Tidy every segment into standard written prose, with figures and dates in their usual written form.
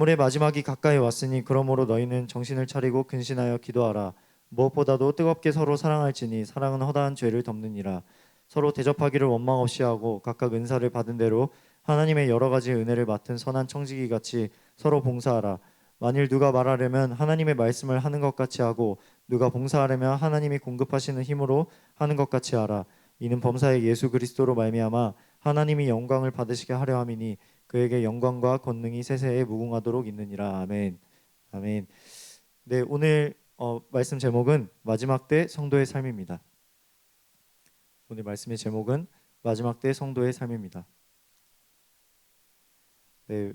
만물의 마지막이 가까이 왔으니 그러므로 너희는 정신을 차리고 근신하여 기도하라. 무엇보다도 뜨겁게 서로 사랑할지니 사랑은 허다한 죄를 덮느니라. 서로 대접하기를 원망 없이 하고 각각 은사를 받은 대로 하나님의 여러 가지 은혜를 맡은 선한 청지기 같이 서로 봉사하라. 만일 누가 말하려면 하나님의 말씀을 하는 것 같이 하고 누가 봉사하려면 하나님이 공급하시는 힘으로 하는 것 같이 하라. 이는 범사의 예수 그리스도로 말미암아 하나님이 영광을 받으시게 하려 함이니 그에게 영광과 권능이 세세에 무궁하도록 있느니라. 아멘. 아멘. 네, 오늘 말씀 제목은 마지막 때 성도의 삶입니다. 오늘 말씀의 제목은 마지막 때 성도의 삶입니다. 네,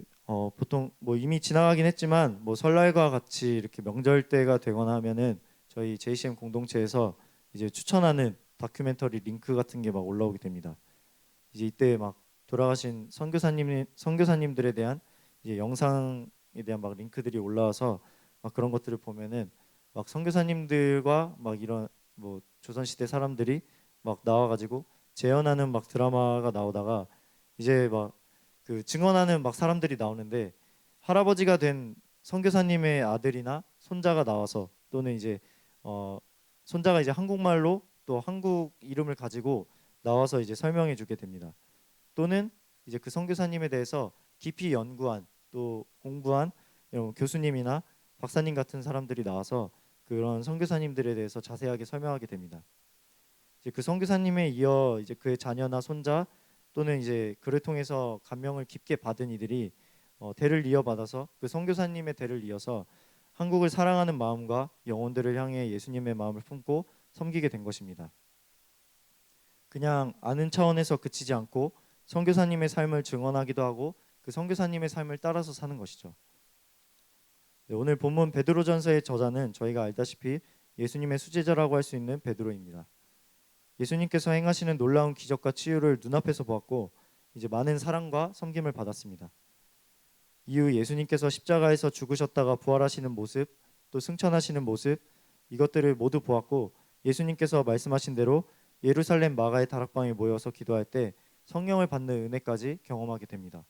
보통 뭐 이미 지나가긴 했지만 뭐 설날과 같이 이렇게 명절 때가 되거나 하면은 저희 JCM 공동체에서 이제 추천하는 다큐멘터리 링크 같은 게 막 올라오게 됩니다. 이제 이때 막 돌아가신 선교사님들에 대한 이제 영상에 대한 막 링크들이 올라와서 막 그런 것들을 보면은 막 선교사님들과 막 이런 뭐 조선시대 사람들이 막 나와가지고 재현하는 막 드라마가 나오다가 이제 막 그 증언하는 막 사람들이 나오는데 할아버지가 된 선교사님의 아들이나 손자가 나와서 또는 이제 손자가 이제 한국말로 또 한국 이름을 가지고 나와서 이제 설명해 주게 됩니다. 또는 이제 그 선교사님에 대해서 깊이 연구한 또 공부한 이런 교수님이나 박사님 같은 사람들이 나와서 그런 선교사님들에 대해서 자세하게 설명하게 됩니다. 이제 그 선교사님에 이어 이제 그의 자녀나 손자 또는 이제 그를 통해서 감명을 깊게 받은 이들이 대를 이어받아서 그 선교사님의 대를 이어서 한국을 사랑하는 마음과 영혼들을 향해 예수님의 마음을 품고 섬기게 된 것입니다. 그냥 아는 차원에서 그치지 않고 선교사님의 삶을 증언하기도 하고 그 선교사님의 삶을 따라서 사는 것이죠. 네, 오늘 본문 베드로전서의 저자는 저희가 알다시피 예수님의 수제자라고 할 수 있는 베드로입니다. 예수님께서 행하시는 놀라운 기적과 치유를 눈앞에서 보았고 이제 많은 사랑과 섬김을 받았습니다. 이후 예수님께서 십자가에서 죽으셨다가 부활하시는 모습, 또 승천하시는 모습, 이것들을 모두 보았고 예수님께서 말씀하신 대로 예루살렘 마가의 다락방에 모여서 기도할 때 성령을 받는 은혜까지 경험하게 됩니다.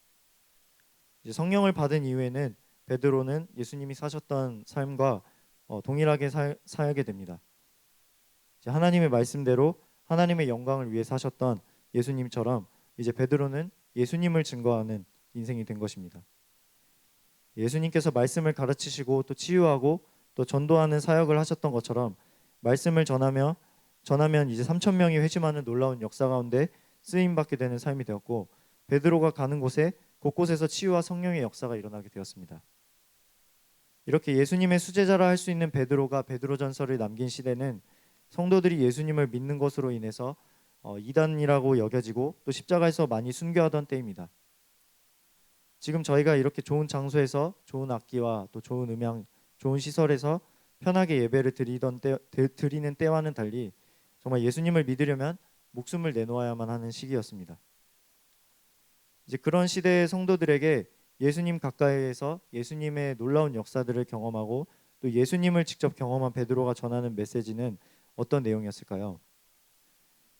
이제 성령을 받은 이후에는 베드로는 예수님이 사셨던 삶과 동일하게 살게 됩니다. 이제 하나님의 말씀대로 하나님의 영광을 위해 사셨던 예수님처럼 이제 베드로는 예수님을 증거하는 인생이 된 것입니다. 예수님께서 말씀을 가르치시고 또 치유하고 또 전도하는 사역을 하셨던 것처럼 말씀을 전하면 이제 3천 명이 회심하는 놀라운 역사 가운데 쓰임 받게 되는 삶이 되었고 베드로가 가는 곳에 곳곳에서 치유와 성령의 역사가 일어나게 되었습니다. 이렇게 예수님의 수제자라 할 수 있는 베드로가 베드로전서를 남긴 시대는 성도들이 예수님을 믿는 것으로 인해서 이단이라고 여겨지고 또 십자가에서 많이 순교하던 때입니다. 지금 저희가 이렇게 좋은 장소에서 좋은 악기와 또 좋은 음향, 좋은 시설에서 편하게 예배를 드리는 때와는 달리 정말 예수님을 믿으려면 목숨을 내놓아야만 하는 시기였습니다. 이제 그런 시대의 성도들에게 예수님 가까이에서 예수님의 놀라운 역사들을 경험하고 또 예수님을 직접 경험한 베드로가 전하는 메시지는 어떤 내용이었을까요?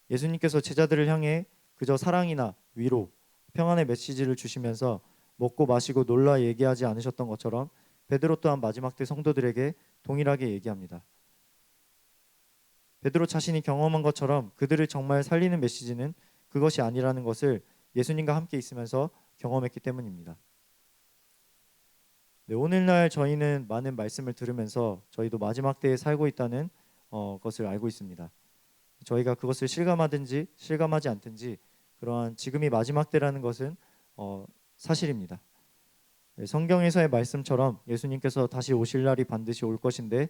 예수님께서 제자들을 향해 그저 사랑이나 위로, 평안의 메시지를 주시면서 먹고 마시고 놀라 얘기하지 않으셨던 것처럼 베드로 또한 마지막 때 성도들에게 동일하게 얘기합니다. 베드로 자신이 경험한 것처럼 그들을 정말 살리는 메시지는 그것이 아니라는 것을 예수님과 함께 있으면서 경험했기 때문입니다. 네, 오늘날 저희는 많은 말씀을 들으면서 저희도 마지막 때에 살고 있다는 것을 알고 있습니다. 저희가 그것을 실감하든지 실감하지 않든지 그러한 지금이 마지막 때라는 것은 사실입니다. 네, 성경에서의 말씀처럼 예수님께서 다시 오실 날이 반드시 올 것인데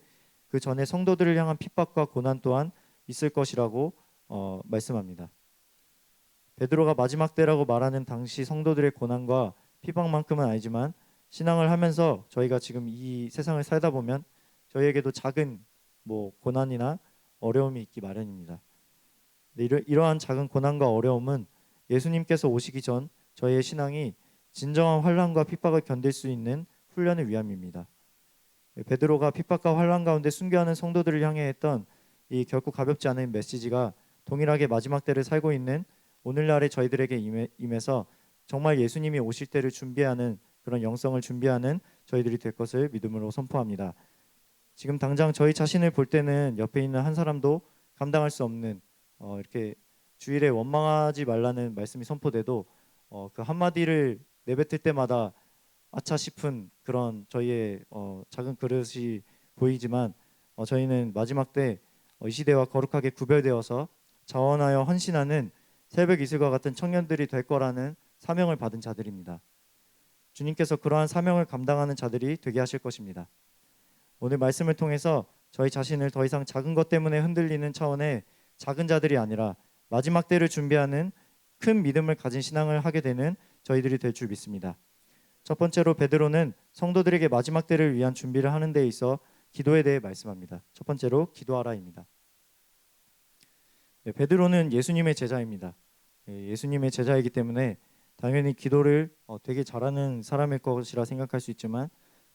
그 전에 성도들을 향한 핍박과 고난 또한 있을 것이라고 말씀합니다. 베드로가 마지막 때라고 말하는 당시 성도들의 고난과 핍박만큼은 아니지만 신앙을 하면서 저희가 지금 이 세상을 살다 보면 저희에게도 작은 뭐 고난이나 어려움이 있기 마련입니다. 이러한 작은 고난과 어려움은 예수님께서 오시기 전 저희의 신앙이 진정한 환난과 핍박을 견딜 수 있는 훈련을 위함입니다. 베드로가 핍박과 환난 가운데 순교하는 성도들을 향해 했던 이 결코 가볍지 않은 메시지가 동일하게 마지막 때를 살고 있는 오늘날의 저희들에게 임해서 정말 예수님이 오실 때를 준비하는 그런 영성을 준비하는 저희들이 될 것을 믿음으로 선포합니다. 지금 당장 저희 자신을 볼 때는 옆에 있는 한 사람도 감당할 수 없는 이렇게 주일에 원망하지 말라는 말씀이 선포돼도 그 한마디를 내뱉을 때마다 아차 싶은 그런 저희의 작은 그릇이 보이지만 저희는 마지막 때 이 시대와 거룩하게 구별되어서 자원하여 헌신하는 새벽 이슬과 같은 청년들이 될 거라는 사명을 받은 자들입니다. 주님께서 그러한 사명을 감당하는 자들이 되게 하실 것입니다. 오늘 말씀을 통해서 저희 자신을 더 이상 작은 것 때문에 흔들리는 차원의 작은 자들이 아니라 마지막 때를 준비하는 큰 믿음을 가진 신앙을 하게 되는 저희들이 될 줄 믿습니다. 첫 번째로 베드로는 성도들에게 마지막 때를 위한 준비를 하는 데 있어 기도에 대해 말씀합니다. 첫 번째로 기도하라입니다. 네, 베드로는 예수님의 제자입니다. 예수님의 제자이기 때문에 당연히 기도를 되게 잘하는 사람일 것이라 생각할 수 있지만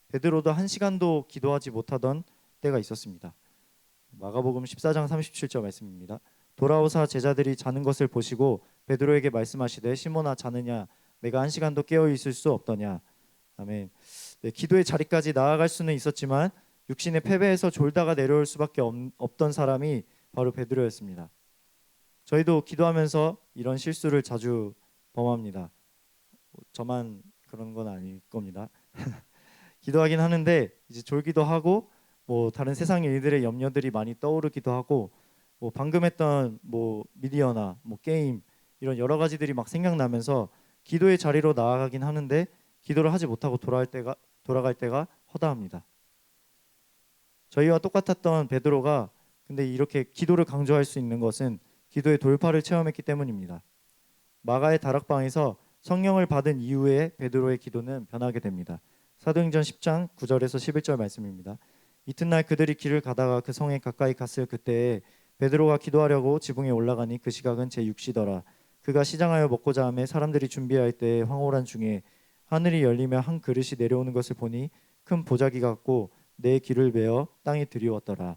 베드로도 한 시간도 기도하지 못하던 때가 있었습니다. 마가복음 14장 37절 말씀입니다. 돌아오사 제자들이 자는 것을 보시고 베드로에게 말씀하시되 시몬아 자느냐 내가 한 시간도 깨어 있을 수 없더냐. 아멘. 네, 기도의 자리까지 나아갈 수는 있었지만 육신의 패배에서 졸다가 내려올 수밖에 없던 사람이 바로 베드로였습니다. 저희도 기도하면서 이런 실수를 자주 범합니다. 저만 그런 건 아닐 겁니다. 기도하긴 하는데 이제 졸기도 하고 뭐 다른 세상 일들의 염려들이 많이 떠오르기도 하고 뭐 방금 했던 뭐 미디어나 뭐 게임 이런 여러 가지들이 막 생각나면서 기도의 자리로 나아가긴 하는데 기도를 하지 못하고 돌아갈 때가 허다합니다. 저희와 똑같았던 베드로가 근데 이렇게 기도를 강조할 수 있는 것은 기도의 돌파를 체험했기 때문입니다. 마가의 다락방에서 성령을 받은 이후에 베드로의 기도는 변하게 됩니다. 사도행전 10장 9절에서 11절 말씀입니다. 이튿날 그들이 길을 가다가 그 성에 가까이 갔을 그때에 베드로가 기도하려고 지붕에 올라가니 그 시각은 제6시더라. 그가 시장하여 먹고자 하매 사람들이 준비할 때에 황홀한 중에 하늘이 열리며 한 그릇이 내려오는 것을 보니 큰 보자기 같고 내 귀를 메어 땅에 들이웠더라.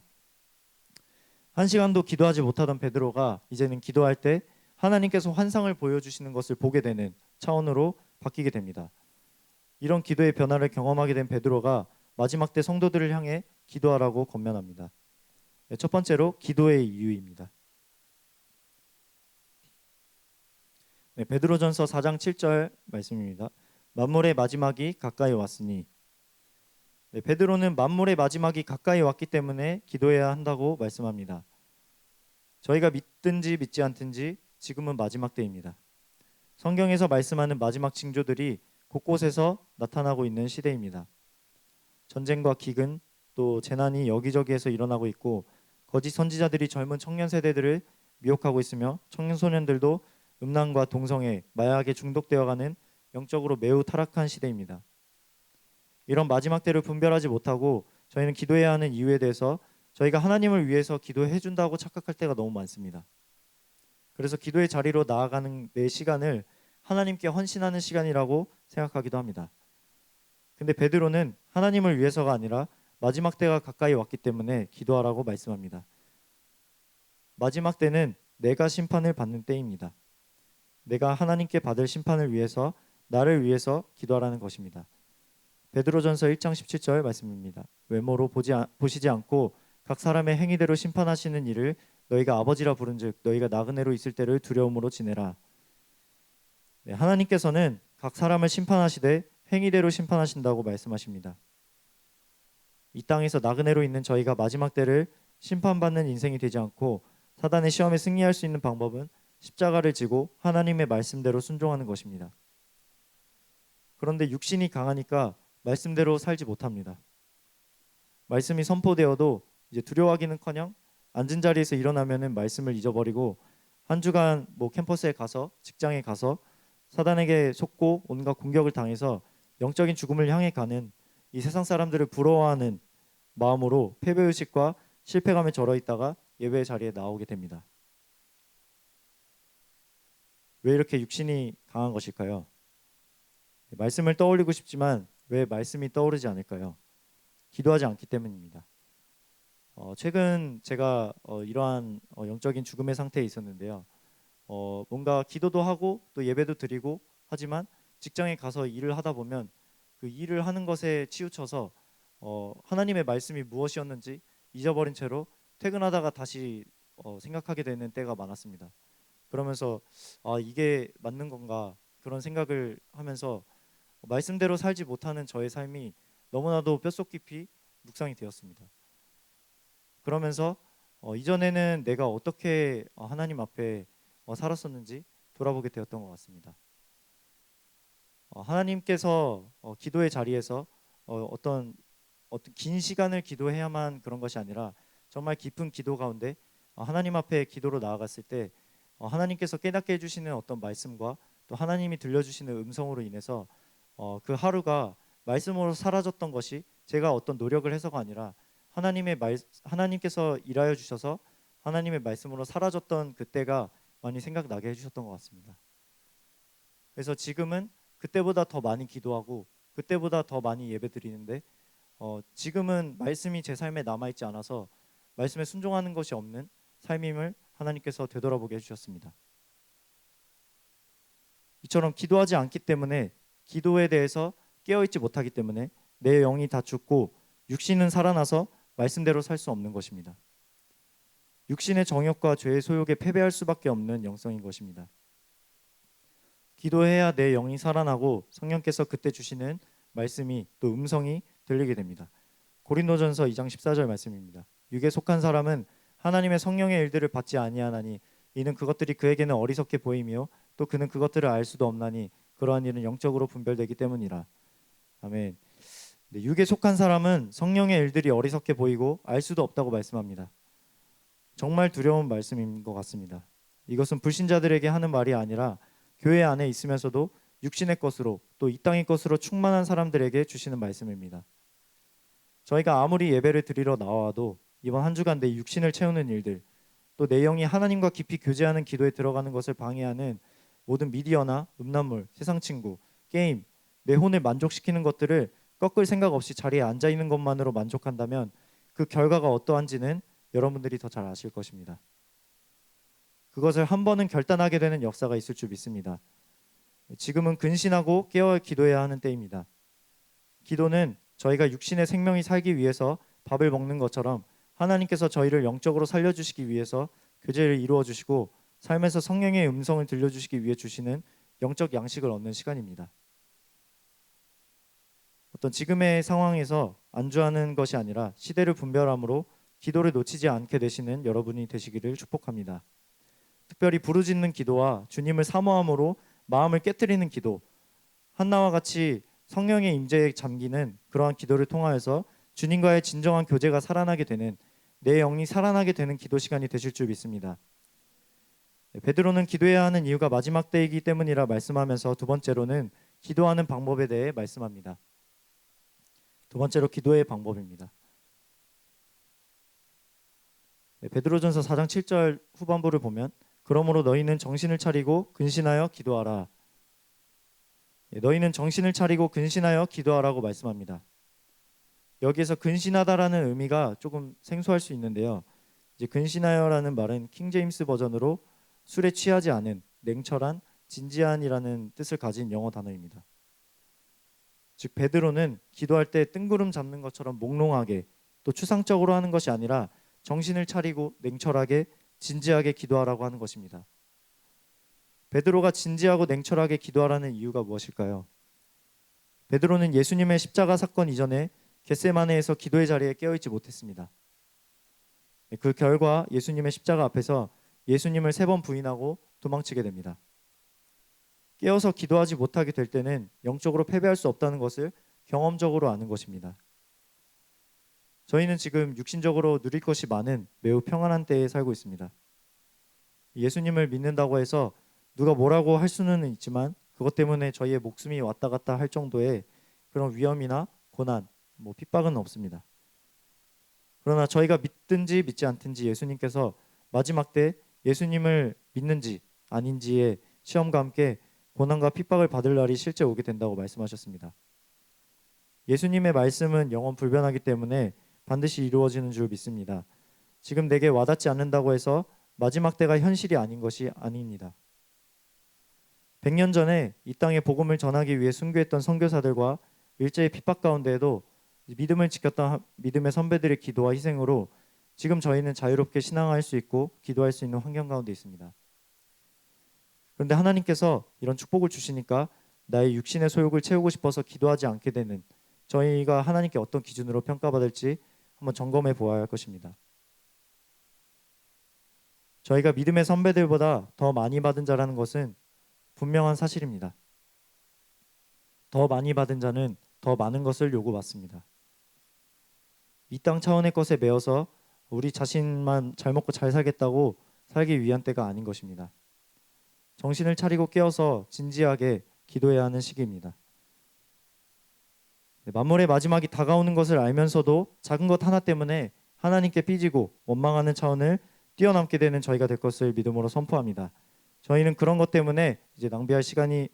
한 시간도 기도하지 못하던 베드로가 이제는 기도할 때 하나님께서 환상을 보여주시는 것을 보게 되는 차원으로 바뀌게 됩니다. 이런 기도의 변화를 경험하게 된 베드로가 마지막 때 성도들을 향해 기도하라고 권면합니다. 첫 번째로 기도의 이유입니다. 베드로전서 4장 7절 말씀입니다. 만물의 마지막이 가까이 왔으니 베드로는 만물의 마지막이 가까이 왔기 때문에 기도해야 한다고 말씀합니다. 저희가 믿든지 믿지 않든지 지금은 마지막 때입니다. 성경에서 말씀하는 마지막 징조들이 곳곳에서 나타나고 있는 시대입니다. 전쟁과 기근 또 재난이 여기저기에서 일어나고 있고 거짓 선지자들이 젊은 청년 세대들을 미혹하고 있으며 청소년들도 음란과 동성애, 마약에 중독되어가는 영적으로 매우 타락한 시대입니다. 이런 마지막 때를 분별하지 못하고 저희는 기도해야 하는 이유에 대해서 저희가 하나님을 위해서 기도해 준다고 착각할 때가 너무 많습니다. 그래서 기도의 자리로 나아가는 내 시간을 하나님께 헌신하는 시간이라고 생각하기도 합니다. 근데 베드로는 하나님을 위해서가 아니라 마지막 때가 가까이 왔기 때문에 기도하라고 말씀합니다. 마지막 때는 내가 심판을 받는 때입니다. 내가 하나님께 받을 심판을 위해서 나를 위해서 기도하라는 것입니다. 베드로전서 1장 17절 말씀입니다. 외모로 보시지 않고 각 사람의 행위대로 심판하시는 이를 너희가 아버지라 부른즉 너희가 나그네로 있을 때를 두려움으로 지내라. 하나님께서는 각 사람을 심판하시되 행위대로 심판하신다고 말씀하십니다. 이 땅에서 나그네로 있는 저희가 마지막 때를 심판받는 인생이 되지 않고 사단의 시험에 승리할 수 있는 방법은 십자가를 지고 하나님의 말씀대로 순종하는 것입니다. 그런데 육신이 강하니까 말씀대로 살지 못합니다. 말씀이 선포되어도 이제 두려워하기는커녕 앉은 자리에서 일어나면은 말씀을 잊어버리고 한 주간 뭐 캠퍼스에 가서 직장에 가서 사단에게 속고 온갖 공격을 당해서 영적인 죽음을 향해 가는 이 세상 사람들을 부러워하는 마음으로 패배의식과 실패감에 절어 있다가 예배의 자리에 나오게 됩니다. 왜 이렇게 육신이 강한 것일까요? 말씀을 떠올리고 싶지만 왜 말씀이 떠오르지 않을까요? 기도하지 않기 때문입니다. 최근 제가 이러한 영적인 죽음의 상태에 있었는데요. 뭔가 기도도 하고 또 예배도 드리고 하지만 직장에 가서 일을 하다 보면 그 일을 하는 것에 치우쳐서 하나님의 말씀이 무엇이었는지 잊어버린 채로 퇴근하다가 다시 생각하게 되는 때가 많았습니다. 그러면서 이게 맞는 건가 그런 생각을 하면서 말씀대로 살지 못하는 저의 삶이 너무나도 뼛속 깊이 묵상이 되었습니다. 그러면서 이전에는 내가 어떻게 하나님 앞에 살았었는지 돌아보게 되었던 것 같습니다. 하나님께서 기도의 자리에서 어떤 긴 시간을 기도해야만 그런 것이 아니라 정말 깊은 기도 가운데 하나님 앞에 기도로 나아갔을 때 하나님께서 깨닫게 해주시는 어떤 말씀과 또 하나님이 들려주시는 음성으로 인해서 그 하루가 말씀으로 사라졌던 것이 제가 어떤 노력을 해서가 아니라 하나님께서 일하여 주셔서 하나님의 말씀으로 사라졌던 그때가 많이 생각나게 해주셨던 것 같습니다. 그래서 지금은 그때보다 더 많이 기도하고 그때보다 더 많이 예배드리는데 지금은 말씀이 제 삶에 남아있지 않아서 말씀에 순종하는 것이 없는 삶임을 하나님께서 되돌아보게 해주셨습니다. 이처럼 기도하지 않기 때문에 기도에 대해서 깨어있지 못하기 때문에 내 영이 다 죽고 육신은 살아나서 말씀대로 살 수 없는 것입니다. 육신의 정욕과 죄의 소욕에 패배할 수밖에 없는 영성인 것입니다. 기도해야 내 영이 살아나고 성령께서 그때 주시는 말씀이 또 음성이 들리게 됩니다. 고린도전서 2장 14절 말씀입니다. 육에 속한 사람은 하나님의 성령의 일들을 받지 아니하나니 이는 그것들이 그에게는 어리석게 보이며 또 그는 그것들을 알 수도 없나니 그러한 일은 영적으로 분별되기 때문이라. 아멘. 육에 속한 사람은 성령의 일들이 어리석게 보이고 알 수도 없다고 말씀합니다. 정말 두려운 말씀인 것 같습니다. 이것은 불신자들에게 하는 말이 아니라 교회 안에 있으면서도 육신의 것으로 또 이 땅의 것으로 충만한 사람들에게 주시는 말씀입니다. 저희가 아무리 예배를 드리러 나와도 이번 한 주간 내 육신을 채우는 일들, 또 내 영이 하나님과 깊이 교제하는 기도에 들어가는 것을 방해하는 모든 미디어나 음란물, 세상 친구, 게임, 내 혼을 만족시키는 것들을 꺾을 생각 없이 자리에 앉아 있는 것만으로 만족한다면 그 결과가 어떠한지는 여러분들이 더 잘 아실 것입니다. 그것을 한 번은 결단하게 되는 역사가 있을 줄 믿습니다. 지금은 근신하고 깨어 기도해야 하는 때입니다. 기도는 저희가 육신의 생명이 살기 위해서 밥을 먹는 것처럼 하나님께서 저희를 영적으로 살려주시기 위해서 교제를 이루어 주시고 삶에서 성령의 음성을 들려주시기 위해 주시는 영적 양식을 얻는 시간입니다. 어떤 지금의 상황에서 안주하는 것이 아니라 시대를 분별함으로 기도를 놓치지 않게 되시는 여러분이 되시기를 축복합니다. 특별히 부르짖는 기도와 주님을 사모함으로 마음을 깨트리는 기도, 한나와 같이 성령의 임재에 잠기는 그러한 기도를 통하여서 주님과의 진정한 교제가 살아나게 되는 내 영이 살아나게 되는 기도 시간이 되실 줄 믿습니다. 베드로는 기도해야 하는 이유가 마지막 때이기 때문이라 말씀하면서 두 번째로는 기도하는 방법에 대해 말씀합니다. 두 번째로 기도의 방법입니다. 베드로전서 4장 7절 후반부를 보면 그러므로 너희는 정신을 차리고 근신하여 기도하라. 너희는 정신을 차리고 근신하여 기도하라고 말씀합니다. 여기에서 근신하다라는 의미가 조금 생소할 수 있는데요. 이제 근신하여라는 말은 킹제임스 버전으로 술에 취하지 않은, 냉철한, 진지한이라는 뜻을 가진 영어 단어입니다. 즉 베드로는 기도할 때 뜬구름 잡는 것처럼 몽롱하게 또 추상적으로 하는 것이 아니라 정신을 차리고 냉철하게 진지하게 기도하라고 하는 것입니다. 베드로가 진지하고 냉철하게 기도하라는 이유가 무엇일까요? 베드로는 예수님의 십자가 사건 이전에 겟세마네에서 기도의 자리에 깨어있지 못했습니다. 그 결과 예수님의 십자가 앞에서 예수님을 3번 부인하고 도망치게 됩니다. 깨어서 기도하지 못하게 될 때는 영적으로 패배할 수 없다는 것을 경험적으로 아는 것입니다. 저희는 지금 육신적으로 누릴 것이 많은 매우 평안한 때에 살고 있습니다. 예수님을 믿는다고 해서 누가 뭐라고 할 수는 있지만 그것 때문에 저희의 목숨이 왔다 갔다 할 정도의 그런 위험이나 고난, 핍박은 없습니다. 그러나 저희가 믿든지 믿지 않든지 예수님께서 마지막 때 예수님을 믿는지 아닌지의 시험과 함께 고난과 핍박을 받을 날이 실제 오게 된다고 말씀하셨습니다. 예수님의 말씀은 영원 불변하기 때문에 반드시 이루어지는 줄 믿습니다. 지금 내게 와닿지 않는다고 해서 마지막 때가 현실이 아닌 것이 아닙니다. 100년 전에 이 땅에 복음을 전하기 위해 순교했던 선교사들과 일제의 핍박 가운데에도 믿음을 지켰던 믿음의 선배들의 기도와 희생으로 지금 저희는 자유롭게 신앙할 수 있고 기도할 수 있는 환경 가운데 있습니다. 그런데 하나님께서 이런 축복을 주시니까 나의 육신의 소욕을 채우고 싶어서 기도하지 않게 되는, 저희가 하나님께 어떤 기준으로 평가받을지 한번 점검해 보아야 할 것입니다. 저희가 믿음의 선배들보다 더 많이 받은 자라는 것은 분명한 사실입니다. 더 많이 받은 자는 더 많은 것을 요구받습니다. 이 땅 차원의 것에 매여서 우리 자신만 잘 먹고 잘 살겠다고 살기 위한 때가 아닌 것입니다. 정신을 차리고 깨어서 진지하게 기도해야 하는 시기입니다. 만물의 마지막이 다가오는 것을 알면서도 작은 것 하나 때문에 하나님께 삐지고 원망하는 차원을 뛰어넘게 되는 저희가 될 것을 믿음으로 선포합니다. 저희는 그런 것 때문에 이제 낭비할 시간이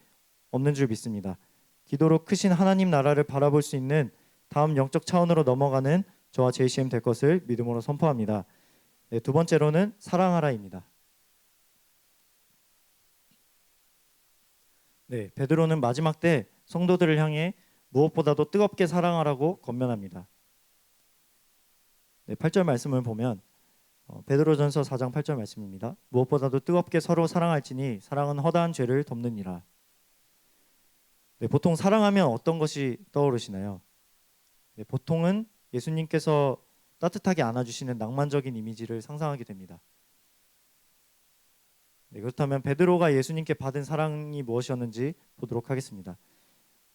없는 줄 믿습니다. 기도로 크신 하나님 나라를 바라볼 수 있는 다음 영적 차원으로 넘어가는 저와 JCM 될 것을 믿음으로 선포합니다. 네, 두 번째로는 사랑하라입니다. 네, 베드로는 마지막 때 성도들을 향해 무엇보다도 뜨겁게 사랑하라고 권면합니다. 네, 8절 말씀을 보면 베드로전서 4장 8절 말씀입니다. 무엇보다도 뜨겁게 서로 사랑할지니 사랑은 허다한 죄를 덮느니라. 네, 보통 사랑하면 어떤 것이 떠오르시나요? 네, 보통은 예수님께서 따뜻하게 안아주시는 낭만적인 이미지를 상상하게 됩니다. 네, 그렇다면 베드로가 예수님께 받은 사랑이 무엇이었는지 보도록 하겠습니다.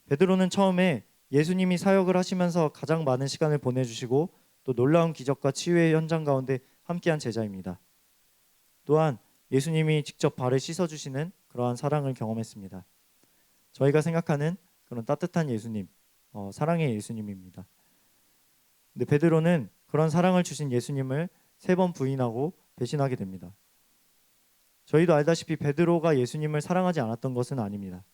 베드로는 처음에 예수님이 사역을 하시면서 가장 많은 시간을 보내주시고 또 놀라운 기적과 치유의 현장 가운데 함께한 제자입니다. 또한 예수님이 직접 발을 씻어주시는 그러한 사랑을 경험했습니다. 저희가 생각하는 그런 따뜻한 예수님, 사랑의 예수님입니다. 근데 베드로는 그런 사랑을 주신 예수님을 3번 부인하고 배신하게 됩니다. 저희도 알다시피 베드로가 예수님을 사랑하지 않았던 것은 아닙니다.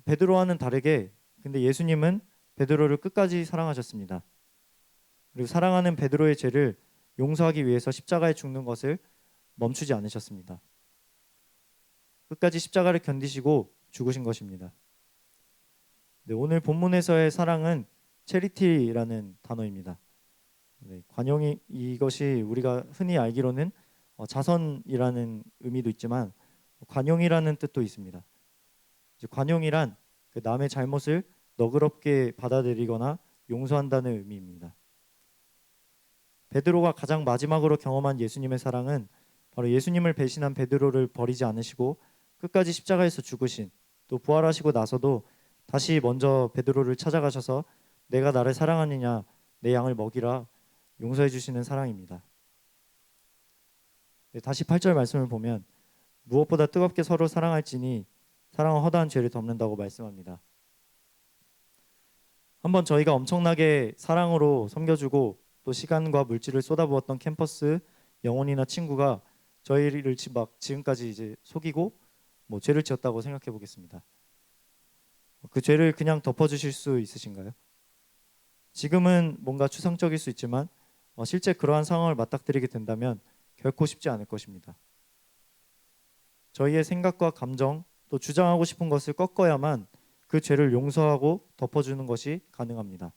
베드로와는 다르게 근데 예수님은 베드로를 끝까지 사랑하셨습니다. 그리고 사랑하는 베드로의 죄를 용서하기 위해서 십자가에 죽는 것을 멈추지 않으셨습니다. 끝까지 십자가를 견디시고 죽으신 것입니다. 네, 오늘 본문에서의 사랑은 체리티라는 단어입니다. 네, 관용이 이것이 우리가 흔히 알기로는 자선이라는 의미도 있지만 관용이라는 뜻도 있습니다. 관용이란 그 남의 잘못을 너그럽게 받아들이거나 용서한다는 의미입니다. 베드로가 가장 마지막으로 경험한 예수님의 사랑은 바로 예수님을 배신한 베드로를 버리지 않으시고 끝까지 십자가에서 죽으신, 또 부활하시고 나서도 다시 먼저 베드로를 찾아가셔서 내가 나를 사랑하느냐, 내 양을 먹이라 용서해 주시는 사랑입니다. 네, 다시 8절 말씀을 보면 무엇보다 뜨겁게 서로 사랑할지니 사랑은 허다한 죄를 덮는다고 말씀합니다. 한번 저희가 엄청나게 사랑으로 섬겨주고 또 시간과 물질을 쏟아부었던 캠퍼스 영혼이나 친구가 저희를 지금까지 이제 속이고 죄를 지었다고 생각해 보겠습니다. 그 죄를 그냥 덮어주실 수 있으신가요? 지금은 뭔가 추상적일 수 있지만 실제 그러한 상황을 맞닥뜨리게 된다면 결코 쉽지 않을 것입니다. 저희의 생각과 감정 또 주장하고 싶은 것을 꺾어야만 그 죄를 용서하고 덮어주는 것이 가능합니다.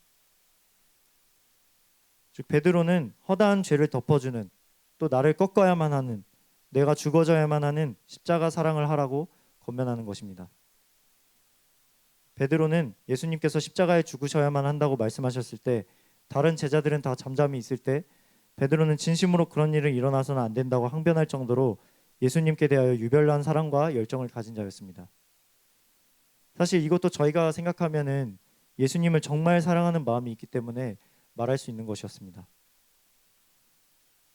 즉 베드로는 허다한 죄를 덮어주는, 또 나를 꺾어야만 하는, 내가 죽어져야만 하는 십자가 사랑을 하라고 권면하는 것입니다. 베드로는 예수님께서 십자가에 죽으셔야만 한다고 말씀하셨을 때 다른 제자들은 다 잠잠히 있을 때 베드로는 진심으로 그런 일은 일어나서는 안 된다고 항변할 정도로 예수님께 대하여 유별난 사랑과 열정을 가진 자였습니다. 사실 이것도 저희가 생각하면은 예수님을 정말 사랑하는 마음이 있기 때문에 말할 수 있는 것이었습니다.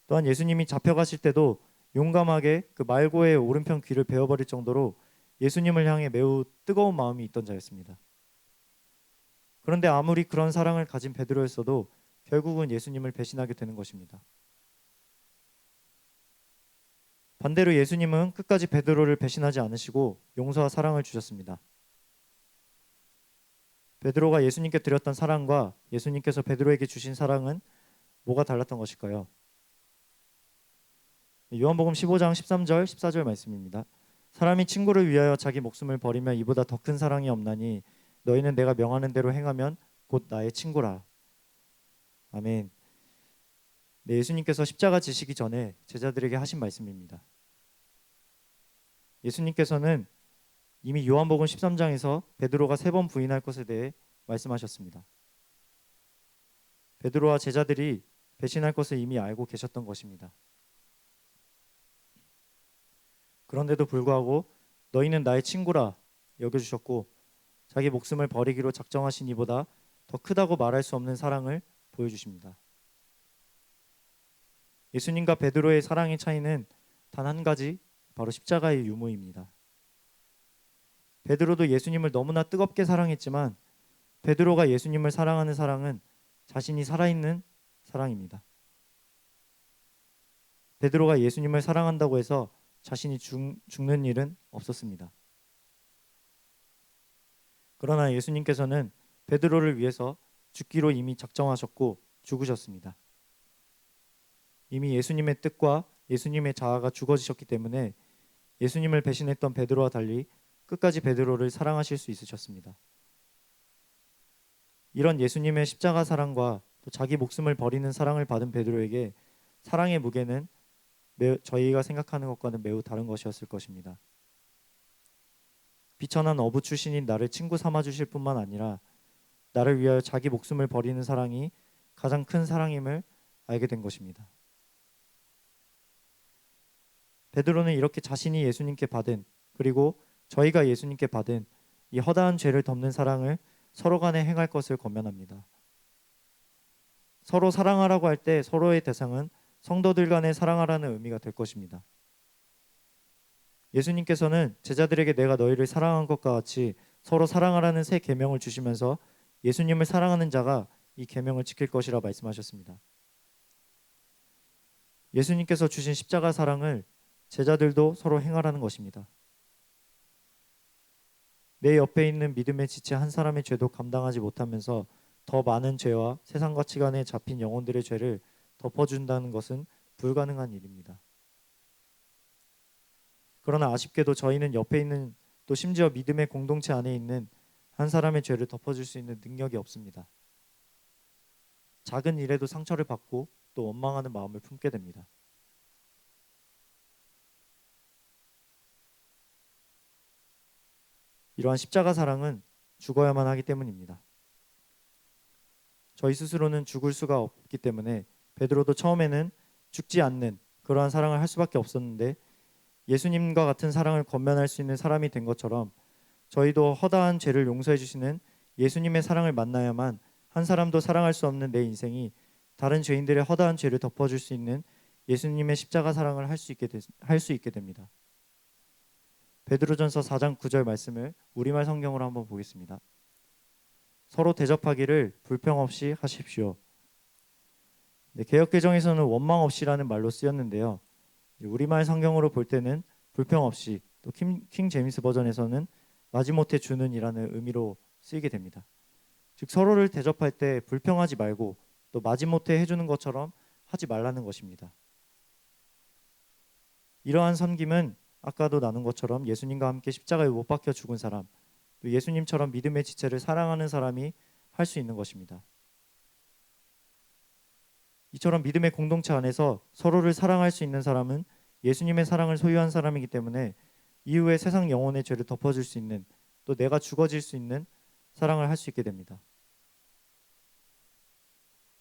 또한 예수님이 잡혀가실 때도 용감하게 그 말고의 오른편 귀를 베어버릴 정도로 예수님을 향해 매우 뜨거운 마음이 있던 자였습니다. 그런데 아무리 그런 사랑을 가진 베드로였어도 결국은 예수님을 배신하게 되는 것입니다. 반대로 예수님은 끝까지 베드로를 배신하지 않으시고 용서와 사랑을 주셨습니다. 베드로가 예수님께 드렸던 사랑과 예수님께서 베드로에게 주신 사랑은 뭐가 달랐던 것일까요? 요한복음 15장 13절 14절 말씀입니다. 사람이 친구를 위하여 자기 목숨을 버리면 이보다 더 큰 사랑이 없나니 너희는 내가 명하는 대로 행하면 곧 나의 친구라. 아멘. 네, 예수님께서 십자가 지시기 전에 제자들에게 하신 말씀입니다. 예수님께서는 이미 요한복음 13장에서 베드로가 3번 부인할 것에 대해 말씀하셨습니다. 베드로와 제자들이 배신할 것을 이미 알고 계셨던 것입니다. 그런데도 불구하고 너희는 나의 친구라 여겨주셨고 자기 목숨을 버리기로 작정하신 이보다 더 크다고 말할 수 없는 사랑을 보여주십니다. 예수님과 베드로의 사랑의 차이는 단 한 가지, 바로 십자가의 유무입니다. 베드로도 예수님을 너무나 뜨겁게 사랑했지만 베드로가 예수님을 사랑하는 사랑은 자신이 살아있는 사랑입니다. 베드로가 예수님을 사랑한다고 해서 자신이 죽는 일은 없었습니다. 그러나 예수님께서는 베드로를 위해서 죽기로 이미 작정하셨고 죽으셨습니다. 이미 예수님의 뜻과 예수님의 자아가 죽어지셨기 때문에 예수님을 배신했던 베드로와 달리 끝까지 베드로를 사랑하실 수 있으셨습니다. 이런 예수님의 십자가 사랑과 또 자기 목숨을 버리는 사랑을 받은 베드로에게 사랑의 무게는 저희가 생각하는 것과는 매우 다른 것이었을 것입니다. 비천한 어부 출신인 나를 친구 삼아 주실 뿐만 아니라 나를 위하여 자기 목숨을 버리는 사랑이 가장 큰 사랑임을 알게 된 것입니다. 베드로는 이렇게 자신이 예수님께 받은, 그리고 저희가 예수님께 받은 이 허다한 죄를 덮는 사랑을 서로 간에 행할 것을 권면합니다. 서로 사랑하라고 할 때 서로의 대상은 성도들 간에 사랑하라는 의미가 될 것입니다. 예수님께서는 제자들에게 내가 너희를 사랑한 것과 같이 서로 사랑하라는 새 계명을 주시면서 예수님을 사랑하는 자가 이 계명을 지킬 것이라 말씀하셨습니다. 예수님께서 주신 십자가 사랑을 제자들도 서로 행하라는 것입니다. 내 옆에 있는 믿음의 지체 한 사람의 죄도 감당하지 못하면서 더 많은 죄와 세상 가치관에 잡힌 영혼들의 죄를 덮어준다는 것은 불가능한 일입니다. 그러나 아쉽게도 저희는 옆에 있는, 또 심지어 믿음의 공동체 안에 있는 한 사람의 죄를 덮어줄 수 있는 능력이 없습니다. 작은 일에도 상처를 받고 또 원망하는 마음을 품게 됩니다. 이러한 십자가 사랑은 죽어야만 하기 때문입니다. 저희 스스로는 죽을 수가 없기 때문에 베드로도 처음에는 죽지 않는 그러한 사랑을 할 수밖에 없었는데 예수님과 같은 사랑을 권면할 수 있는 사람이 된 것처럼 저희도 허다한 죄를 용서해 주시는 예수님의 사랑을 만나야만 한 사람도 사랑할 수 없는 내 인생이 다른 죄인들의 허다한 죄를 덮어줄 수 있는 예수님의 십자가 사랑을 할 수 있게 됩니다. 베드로전서 4장 9절 말씀을 우리말 성경으로 한번 보겠습니다. 서로 대접하기를 불평 없이 하십시오. 네, 개역개정에서는 원망 없이라는 말로 쓰였는데요. 우리말 성경으로 볼 때는 불평 없이, 또 킹 제임스 버전에서는 마지못해 주는이라는 의미로 쓰이게 됩니다. 즉 서로를 대접할 때 불평하지 말고 또 마지못해 해주는 것처럼 하지 말라는 것입니다. 이러한 섬김은 아까도 나눈 것처럼 예수님과 함께 십자가에 못 박혀 죽은 사람, 또 예수님처럼 믿음의 지체를 사랑하는 사람이 할 수 있는 것입니다. 이처럼 믿음의 공동체 안에서 서로를 사랑할 수 있는 사람은 예수님의 사랑을 소유한 사람이기 때문에 이후에 세상 영혼의 죄를 덮어줄 수 있는, 또 내가 죽어질 수 있는 사랑을 할 수 있게 됩니다.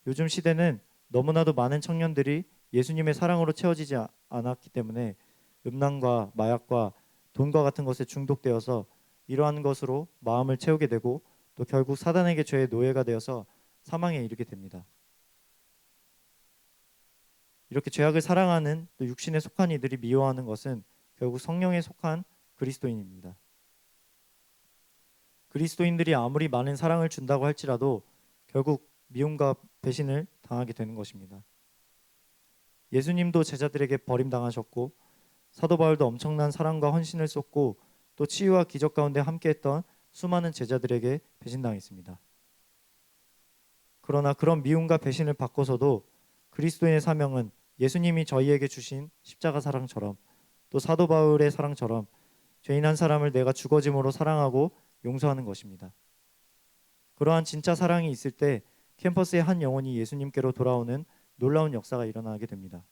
요즘 시대는 너무나도 많은 청년들이 예수님의 사랑으로 채워지지 않았기 때문에 음란과 마약과 돈과 같은 것에 중독되어서 이러한 것으로 마음을 채우게 되고 또 결국 사단에게 죄의 노예가 되어서 사망에 이르게 됩니다. 이렇게 죄악을 사랑하는 또 육신에 속한 이들이 미워하는 것은 결국 성령에 속한 그리스도인입니다. 그리스도인들이 아무리 많은 사랑을 준다고 할지라도 결국 미움과 배신을 당하게 되는 것입니다. 예수님도 제자들에게 버림당하셨고 사도 바울도 엄청난 사랑과 헌신을 쏟고 또 치유와 기적 가운데 함께했던 수많은 제자들에게 배신당했습니다. 그러나 그런 미움과 배신을 받고서도 그리스도인의 사명은 예수님이 저희에게 주신 십자가 사랑처럼 또 사도 바울의 사랑처럼 죄인 한 사람을 내가 죽어짐으로 사랑하고 용서하는 것입니다. 그러한 진짜 사랑이 있을 때 캠퍼스의 한 영혼이 예수님께로 돌아오는 놀라운 역사가 일어나게 됩니다.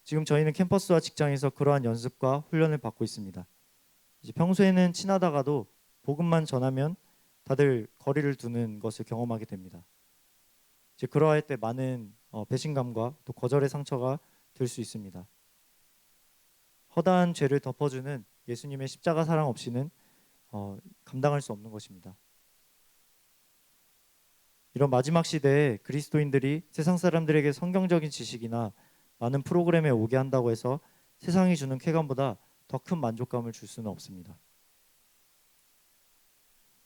지금 저희는 캠퍼스와 직장에서 그러한 연습과 훈련을 받고 있습니다. 이제 평소에는 친하다가도 복음만 전하면 다들 거리를 두는 것을 경험하게 됩니다. 이제 그러할 때 많은 배신감과 또 거절의 상처가 들 수 있습니다. 허다한 죄를 덮어주는 예수님의 십자가 사랑 없이는 감당할 수 없는 것입니다. 이런 마지막 시대에 그리스도인들이 세상 사람들에게 성경적인 지식이나 많은 프로그램에 오게 한다고 해서 세상이 주는 쾌감보다 더 큰 만족감을 줄 수는 없습니다.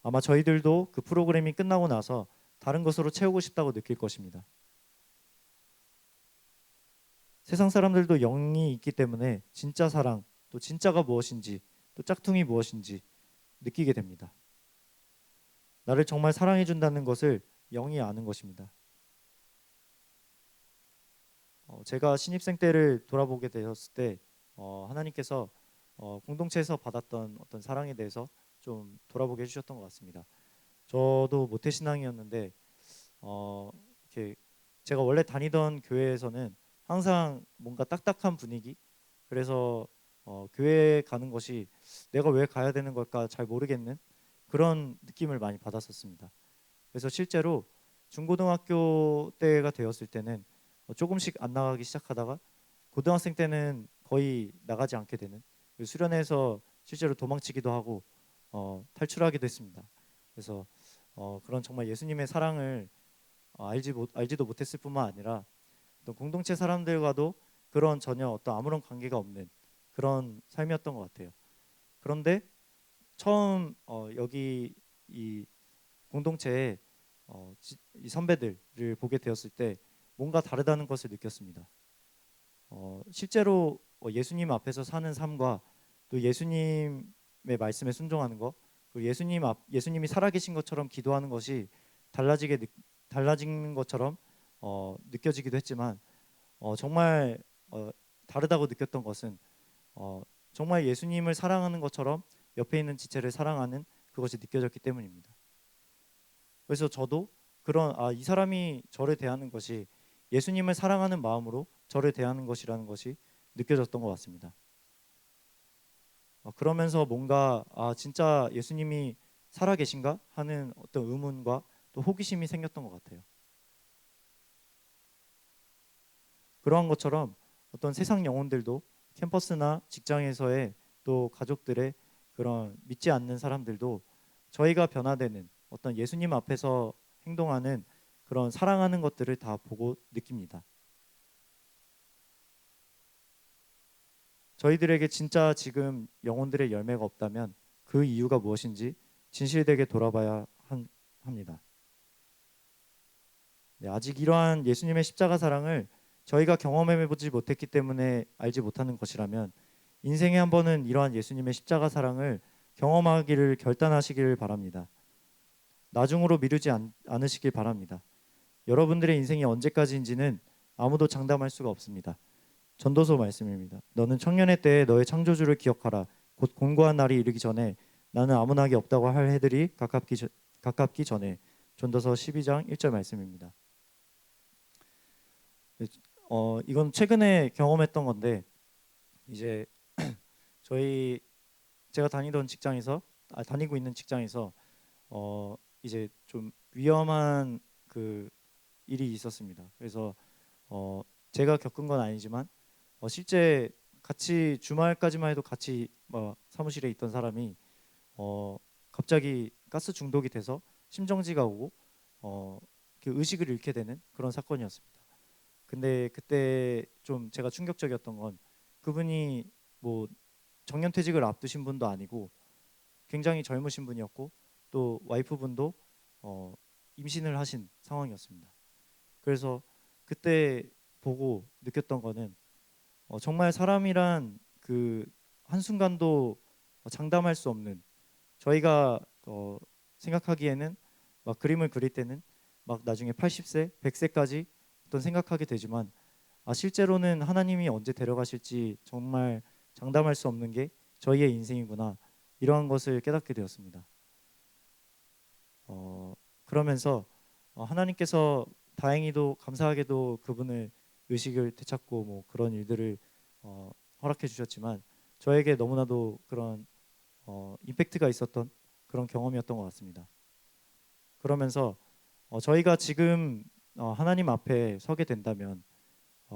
아마 저희들도 그 프로그램이 끝나고 나서 다른 것으로 채우고 싶다고 느낄 것입니다. 세상 사람들도 영이 있기 때문에 진짜 사랑, 또 진짜가 무엇인지, 또 짝퉁이 무엇인지 느끼게 됩니다. 나를 정말 사랑해 준다는 것을 영이 아는 것입니다. 제가 신입생 때를 돌아보게 되었을 때 하나님께서 공동체에서 받았던 어떤 사랑에 대해서 좀 돌아보게 해주셨던 것 같습니다. 저도 모태신앙이었는데 이렇게 제가 원래 다니던 교회에서는 항상 뭔가 딱딱한 분위기, 그래서 교회에 가는 것이 내가 왜 가야 되는 걸까 잘 모르겠는 그런 느낌을 많이 받았었습니다. 그래서 실제로 중고등학교 때가 되었을 때는 조금씩 안 나가기 시작하다가 고등학생 때는 거의 나가지 않게 되는, 수련회에서 실제로 도망치기도 하고 탈출하기도 했습니다. 그래서 그런 정말 예수님의 사랑을 알지도 못했을 뿐만 아니라 어떤 공동체 사람들과도 그런 전혀 어떤 아무런 관계가 없는 그런 삶이었던 것 같아요. 그런데 처음 여기 이 공동체에 이 선배들을 보게 되었을 때 뭔가 다르다는 것을 느꼈습니다. 실제로 예수님 앞에서 사는 삶과 또 예수님의 말씀에 순종하는 것, 그리고 예수님이 살아계신 것처럼 기도하는 것이 달라진 것처럼 느껴지기도 했지만 정말 다르다고 느꼈던 것은 정말 예수님을 사랑하는 것처럼 옆에 있는 지체를 사랑하는 그것이 느껴졌기 때문입니다. 그래서 저도 이 사람이 저를 대하는 것이 예수님을 사랑하는 마음으로 저를 대하는 것이라는 것이 느껴졌던 것 같습니다. 그러면서 뭔가 진짜 예수님이 살아계신가 하는 어떤 의문과 또 호기심이 생겼던 것 같아요. 그러한 것처럼 어떤 세상 영혼들도 캠퍼스나 직장에서의 또 가족들의 그런 믿지 않는 사람들도 저희가 변화되는 어떤 예수님 앞에서 행동하는 그런 사랑하는 것들을 다 보고 느낍니다. 저희들에게 진짜 지금 영혼들의 열매가 없다면 그 이유가 무엇인지 진실되게 돌아봐야 합니다. 네, 아직 이러한 예수님의 십자가 사랑을 저희가 경험해보지 못했기 때문에 알지 못하는 것이라면 인생에 한 번은 이러한 예수님의 십자가 사랑을 경험하기를 결단하시기를 바랍니다. 나중으로 미루지 않으시길 바랍니다. 여러분들의 인생이 언제까지인지는 아무도 장담할 수가 없습니다. 전도서 말씀입니다. 너는 청년의 때에 너의 창조주를 기억하라. 곧 공고한 날이 이르기 전에 나는 아무나게 없다고 할 해들이 가깝기 전에. 전도서 12장 1절 말씀입니다. 이건 최근에 경험했던 건데 이제 제가 다니고 있는 직장에서 이제 좀 위험한 그 일이 있었습니다. 그래서 제가 겪은 건 아니지만 실제 같이 주말까지만 해도 같이 사무실에 있던 사람이 갑자기 가스 중독이 돼서 심정지가 오고 그 의식을 잃게 되는 그런 사건이었습니다. 근데 그때 좀 제가 충격적이었던 건 그분이 뭐 정년퇴직을 앞두신 분도 아니고 굉장히 젊으신 분이었고 또 와이프분도 임신을 하신 상황이었습니다. 그래서 그때 보고 느꼈던 거는 정말 사람이란 그 한순간도 장담할 수 없는, 저희가 생각하기에는 막 그림을 그릴 때는 막 나중에 80세, 100세까지 어떤 생각하게 되지만 실제로는 하나님이 언제 데려가실지 정말 장담할 수 없는 게 저희의 인생이구나, 이러한 것을 깨닫게 되었습니다. 그러면서 하나님께서 다행히도 감사하게도 그분의 의식을 되찾고 뭐 그런 일들을 허락해 주셨지만 저에게 너무나도 그런 임팩트가 있었던 그런 경험이었던 것 같습니다. 그러면서 저희가 지금 하나님 앞에 서게 된다면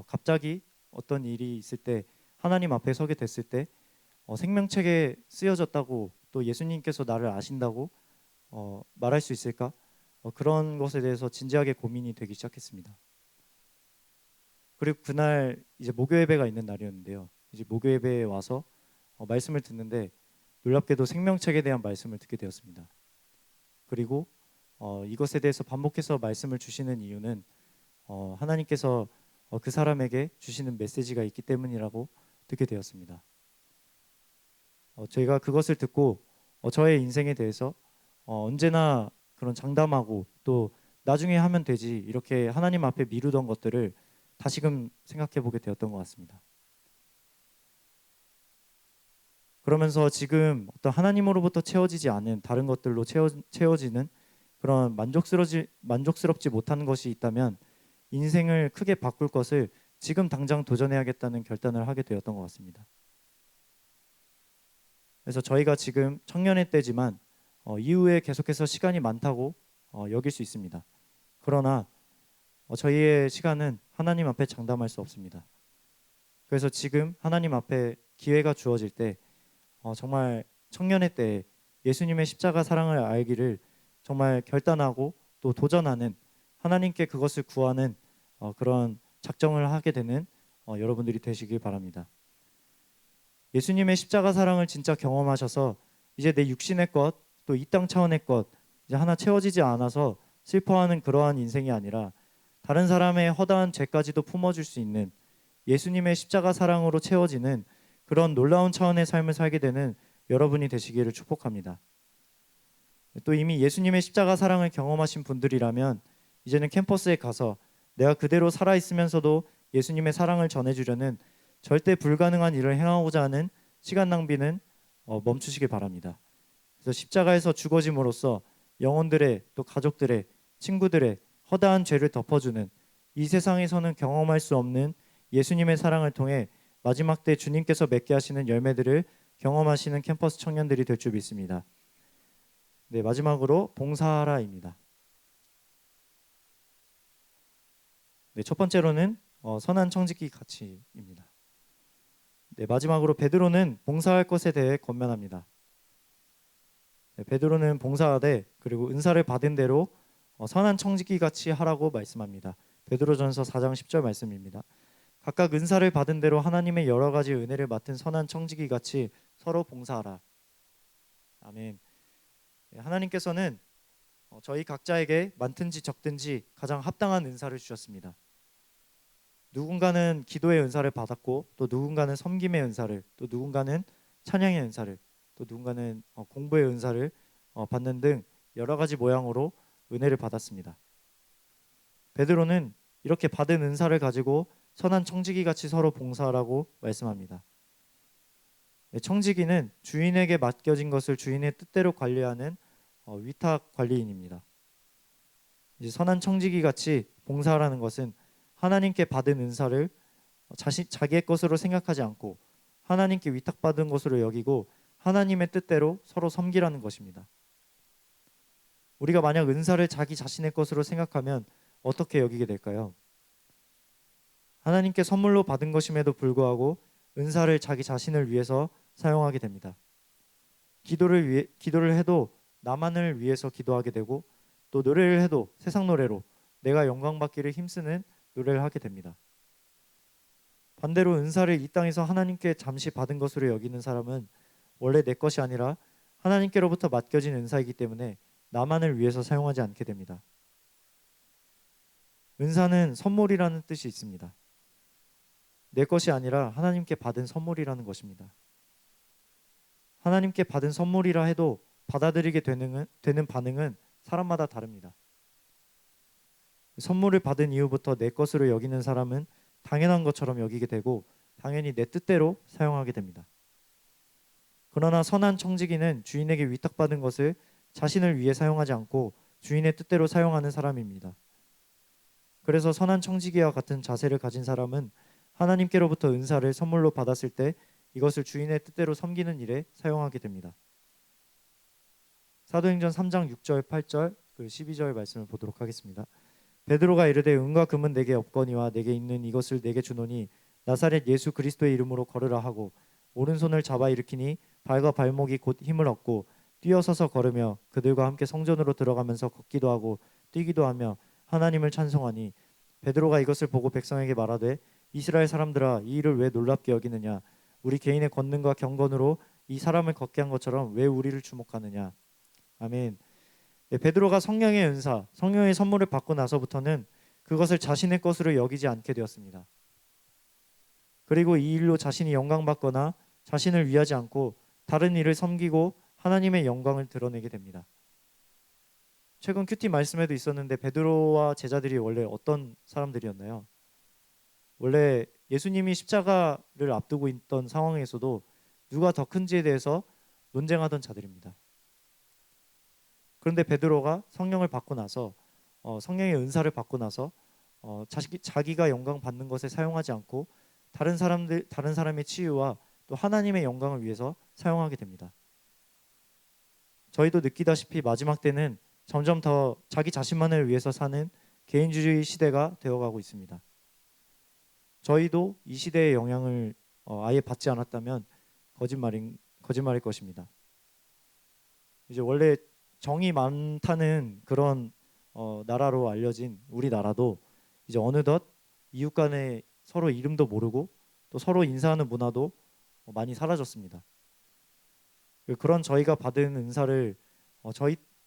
갑자기 어떤 일이 있을 때 하나님 앞에 서게 됐을 때 생명책에 쓰여졌다고 또 예수님께서 나를 아신다고 말할 수 있을까? 그런 것에 대해서 진지하게 고민이 되기 시작했습니다. 그리고 그날 이제 목요 예배가 있는 날이었는데요. 이제 목요 예배에 와서 말씀을 듣는데 놀랍게도 생명책에 대한 말씀을 듣게 되었습니다. 그리고 이것에 대해서 반복해서 말씀을 주시는 이유는 하나님께서 그 사람에게 주시는 메시지가 있기 때문이라고 듣게 되었습니다. 저희가 그것을 듣고 저의 인생에 대해서 언제나 그런 장담하고 또 나중에 하면 되지 이렇게 하나님 앞에 미루던 것들을 다시금 생각해 보게 되었던 것 같습니다. 그러면서 지금 어떤 하나님으로부터 채워지지 않은 다른 것들로 채워지는 그런 만족스럽지 못한 것이 있다면 인생을 크게 바꿀 것을 지금 당장 도전해야겠다는 결단을 하게 되었던 것 같습니다. 그래서 저희가 지금 청년의 때지만 이후에 계속해서 시간이 많다고 여길 수 있습니다. 그러나 저희의 시간은 하나님 앞에 장담할 수 없습니다. 그래서 지금 하나님 앞에 기회가 주어질 때 정말 청년의 때에 예수님의 십자가 사랑을 알기를 정말 결단하고 또 도전하는 하나님께 그것을 구하는 그런 작정을 하게 되는 여러분들이 되시길 바랍니다. 예수님의 십자가 사랑을 진짜 경험하셔서 이제 내 육신의 것 또 이 땅 차원의 것 이제 하나 채워지지 않아서 슬퍼하는 그러한 인생이 아니라 다른 사람의 허다한 죄까지도 품어줄 수 있는 예수님의 십자가 사랑으로 채워지는 그런 놀라운 차원의 삶을 살게 되는 여러분이 되시기를 축복합니다. 또 이미 예수님의 십자가 사랑을 경험하신 분들이라면 이제는 캠퍼스에 가서 내가 그대로 살아있으면서도 예수님의 사랑을 전해주려는 절대 불가능한 일을 행하고자 하는 시간 낭비는 멈추시길 바랍니다. 그래서 십자가에서 죽어짐으로써 영혼들의 또 가족들의 친구들의 허다한 죄를 덮어주는 이 세상에서는 경험할 수 없는 예수님의 사랑을 통해 마지막 때 주님께서 맺게 하시는 열매들을 경험하시는 캠퍼스 청년들이 될 줄 믿습니다. 네, 마지막으로 봉사하라입니다. 네, 첫 번째로는 선한 청지기 가치입니다. 네, 마지막으로 베드로는 봉사할 것에 대해 권면합니다. 네, 베드로는 봉사하되 그리고 은사를 받은 대로 선한 청지기 같이 하라고 말씀합니다. 베드로전서 4장 10절 말씀입니다. 각각 은사를 받은 대로 하나님의 여러 가지 은혜를 맡은 선한 청지기 같이 서로 봉사하라. 아멘. 네, 하나님께서는 저희 각자에게 많든지 적든지 가장 합당한 은사를 주셨습니다. 누군가는 기도의 은사를 받았고 또 누군가는 섬김의 은사를 또 누군가는 찬양의 은사를 또 누군가는 공부의 은사를 받는 등 여러 가지 모양으로 은혜를 받았습니다. 베드로는 이렇게 받은 은사를 가지고 선한 청지기 같이 서로 봉사하라고 말씀합니다. 청지기는 주인에게 맡겨진 것을 주인의 뜻대로 관리하는 위탁 관리인입니다. 이제 선한 청지기 같이 봉사하라는 것은 하나님께 받은 은사를 자기의 것으로 생각하지 않고 하나님께 위탁받은 것으로 여기고 하나님의 뜻대로 서로 섬기라는 것입니다. 우리가 만약 은사를 자기 자신의 것으로 생각하면 어떻게 여기게 될까요? 하나님께 선물로 받은 것임에도 불구하고 은사를 자기 자신을 위해서 사용하게 됩니다. 기도를 해도 나만을 위해서 기도하게 되고 또 노래를 해도 세상 노래로 내가 영광 받기를 힘쓰는 노래를 하게 됩니다. 반대로 은사를 이 땅에서 하나님께 잠시 받은 것으로 여기는 사람은 원래 내 것이 아니라 하나님께로부터 맡겨진 은사이기 때문에 나만을 위해서 사용하지 않게 됩니다. 은사는 선물이라는 뜻이 있습니다. 내 것이 아니라 하나님께 받은 선물이라는 것입니다. 하나님께 받은 선물이라 해도 받아들이게 되는 반응은 사람마다 다릅니다. 선물을 받은 이후부터 내 것으로 여기는 사람은 당연한 것처럼 여기게 되고 당연히 내 뜻대로 사용하게 됩니다. 그러나 선한 청지기는 주인에게 위탁받은 것을 자신을 위해 사용하지 않고 주인의 뜻대로 사용하는 사람입니다. 그래서 선한 청지기와 같은 자세를 가진 사람은 하나님께로부터 은사를 선물로 받았을 때 이것을 주인의 뜻대로 섬기는 일에 사용하게 됩니다. 사도행전 3장 6절 8절 그리고 12절 말씀을 보도록 하겠습니다. 베드로가 이르되 은과 금은 내게 없거니와 내게 있는 이것을 내게 주노니 나사렛 예수 그리스도의 이름으로 걸으라 하고 오른손을 잡아 일으키니 발과 발목이 곧 힘을 얻고 뛰어서서 걸으며 그들과 함께 성전으로 들어가면서 걷기도 하고 뛰기도 하며 하나님을 찬송하니 베드로가 이것을 보고 백성에게 말하되 이스라엘 사람들아 이 일을 왜 놀랍게 여기느냐 우리 개인의 권능과 경건으로 이 사람을 걷게 한 것처럼 왜 우리를 주목하느냐. 아멘. 네, 베드로가 성령의 은사, 성령의 선물을 받고 나서부터는 그것을 자신의 것으로 여기지 않게 되었습니다. 그리고 이 일로 자신이 영광받거나 자신을 위하지 않고 다른 일을 섬기고 하나님의 영광을 드러내게 됩니다. 최근 큐티 말씀에도 있었는데 베드로와 제자들이 원래 어떤 사람들이었나요? 원래 예수님이 십자가를 앞두고 있던 상황에서도 누가 더 큰지에 대해서 논쟁하던 자들입니다. 그런데 베드로가 성령을 받고 나서 성령의 은사를 받고 나서 자기가 영광 받는 것에 사용하지 않고 다른 사람의 치유와 또 하나님의 영광을 위해서 사용하게 됩니다. 저희도 느끼다시피 마지막 때는 점점 더 자기 자신만을 위해서 사는 개인주의 시대가 되어가고 있습니다. 저희도 이 시대의 영향을 아예 받지 않았다면 거짓말일 것입니다. 이제 원래 정이 많다는 그런 나라로 알려진 우리나라도 이제 어느덧 이웃 간에 서로 이름도 모르고 또 서로 인사하는 문화도 많이 사라졌습니다. 그런 저희가 받은 은사를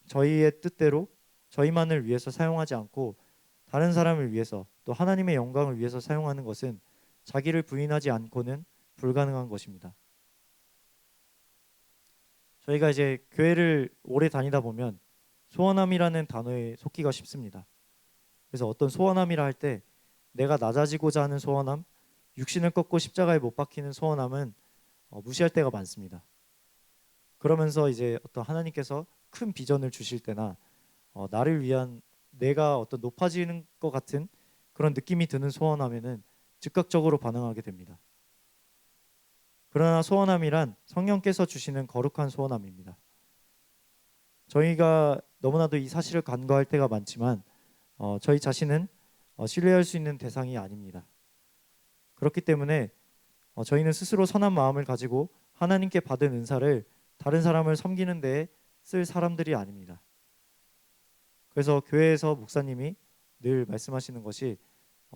저희의 뜻대로 저희만을 위해서 사용하지 않고 다른 사람을 위해서 또 하나님의 영광을 위해서 사용하는 것은 자기를 부인하지 않고는 불가능한 것입니다. 저희가 이제 교회를 오래 다니다 보면 소원함이라는 단어에 속기가 쉽습니다. 그래서 어떤 소원함이라 할 때 내가 낮아지고자 하는 소원함, 육신을 꺾고 십자가에 못 박히는 소원함은 무시할 때가 많습니다. 그러면서 이제 어떤 하나님께서 큰 비전을 주실 때나 나를 위한 내가 어떤 높아지는 것 같은 그런 느낌이 드는 소원함에는 즉각적으로 반응하게 됩니다. 그러나 소원함이란 성령께서 주시는 거룩한 소원함입니다. 저희가 너무나도 이 사실을 간과할 때가 많지만 저희 자신은 신뢰할 수 있는 대상이 아닙니다. 그렇기 때문에 저희는 스스로 선한 마음을 가지고 하나님께 받은 은사를 다른 사람을 섬기는 데에 쓸 사람들이 아닙니다. 그래서 교회에서 목사님이 늘 말씀하시는 것이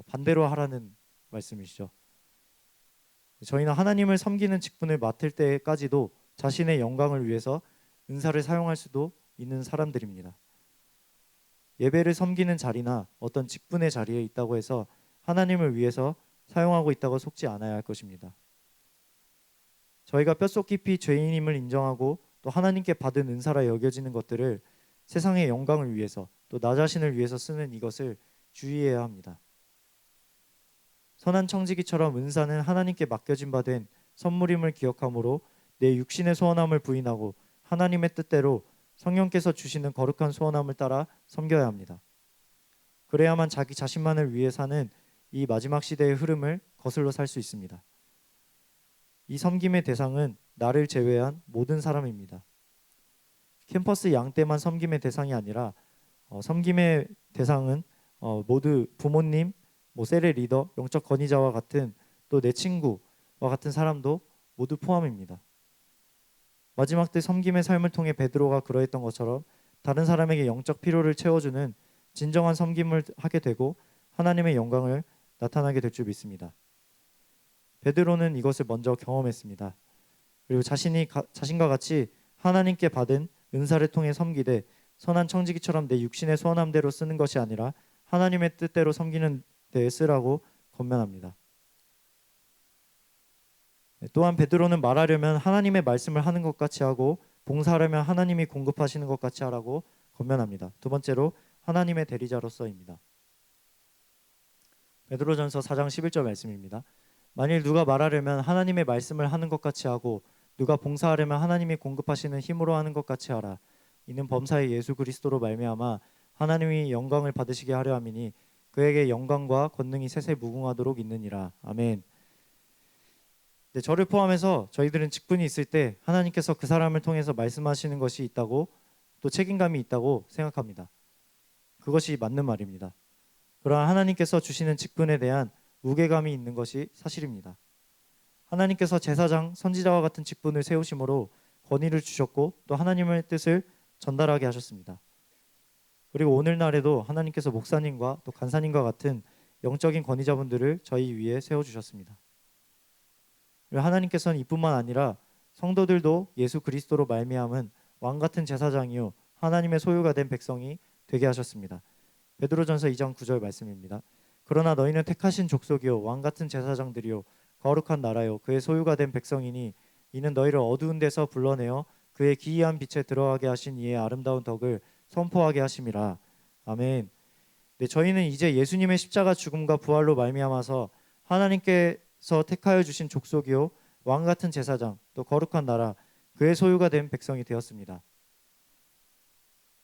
반대로 하라는 말씀이시죠. 저희는 하나님을 섬기는 직분을 맡을 때까지도 자신의 영광을 위해서 은사를 사용할 수도 있는 사람들입니다. 예배를 섬기는 자리나 어떤 직분의 자리에 있다고 해서 하나님을 위해서 사용하고 있다고 속지 않아야 할 것입니다. 저희가 뼛속 깊이 죄인임을 인정하고 또 하나님께 받은 은사라 여겨지는 것들을 세상의 영광을 위해서 또 나 자신을 위해서 쓰는 이것을 주의해야 합니다. 선한 청지기처럼 은사는 하나님께 맡겨진 바 된 선물임을 기억하므로 내 육신의 소원함을 부인하고 하나님의 뜻대로 성령께서 주시는 거룩한 소원함을 따라 섬겨야 합니다. 그래야만 자기 자신만을 위해 사는 이 마지막 시대의 흐름을 거슬러 살 수 있습니다. 이 섬김의 대상은 나를 제외한 모든 사람입니다. 캠퍼스 양떼만 섬김의 대상이 아니라 섬김의 대상은 모두 부모님, 세례 리더, 영적 권위자와 같은 또 내 친구와 같은 사람도 모두 포함입니다. 마지막 때 섬김의 삶을 통해 베드로가 그러했던 것처럼 다른 사람에게 영적 필요를 채워주는 진정한 섬김을 하게 되고 하나님의 영광을 나타나게 될 줄 믿습니다. 베드로는 이것을 먼저 경험했습니다. 그리고 자신과 같이 하나님께 받은 은사를 통해 섬기되 선한 청지기처럼 내 육신의 소원함대로 쓰는 것이 아니라 하나님의 뜻대로 섬기는 데에 쓰라고 권면합니다. 또한 베드로는 말하려면 하나님의 말씀을 하는 것 같이 하고 봉사하려면 하나님이 공급하시는 것 같이 하라고 권면합니다. 두 번째로 하나님의 대리자로서입니다. 베드로전서 4장 11절 말씀입니다. 만일 누가 말하려면 하나님의 말씀을 하는 것 같이 하고 누가 봉사하려면 하나님이 공급하시는 힘으로 하는 것 같이 하라. 이는 범사의 예수 그리스도로 말미암아 하나님이 영광을 받으시게 하려 함이니 그에게 영광과 권능이 세세 무궁하도록 있느니라. 아멘. 네, 저를 포함해서 저희들은 직분이 있을 때 하나님께서 그 사람을 통해서 말씀하시는 것이 있다고 또 책임감이 있다고 생각합니다. 그것이 맞는 말입니다. 그러나 하나님께서 주시는 직분에 대한 무게감이 있는 것이 사실입니다. 하나님께서 제사장, 선지자와 같은 직분을 세우심으로 권위를 주셨고 또 하나님의 뜻을 전달하게 하셨습니다. 그리고 오늘날에도 하나님께서 목사님과 또 간사님과 같은 영적인 권위자분들을 저희 위에 세워주셨습니다. 하나님께서는 이뿐만 아니라 성도들도 예수 그리스도로 말미암은 왕같은 제사장이요 하나님의 소유가 된 백성이 되게 하셨습니다. 베드로전서 2장 9절 말씀입니다. 그러나 너희는 택하신 족속이요 왕같은 제사장들이요 거룩한 나라요 그의 소유가 된 백성이니 이는 너희를 어두운 데서 불러내어 그의 기이한 빛에 들어가게 하신 이의 아름다운 덕을 선포하게 하심이라. 아멘. 네, 저희는 이제 예수님의 십자가 죽음과 부활로 말미암아서 하나님께서 택하여 주신 족속이요 왕 같은 제사장 또 거룩한 나라 그의 소유가 된 백성이 되었습니다.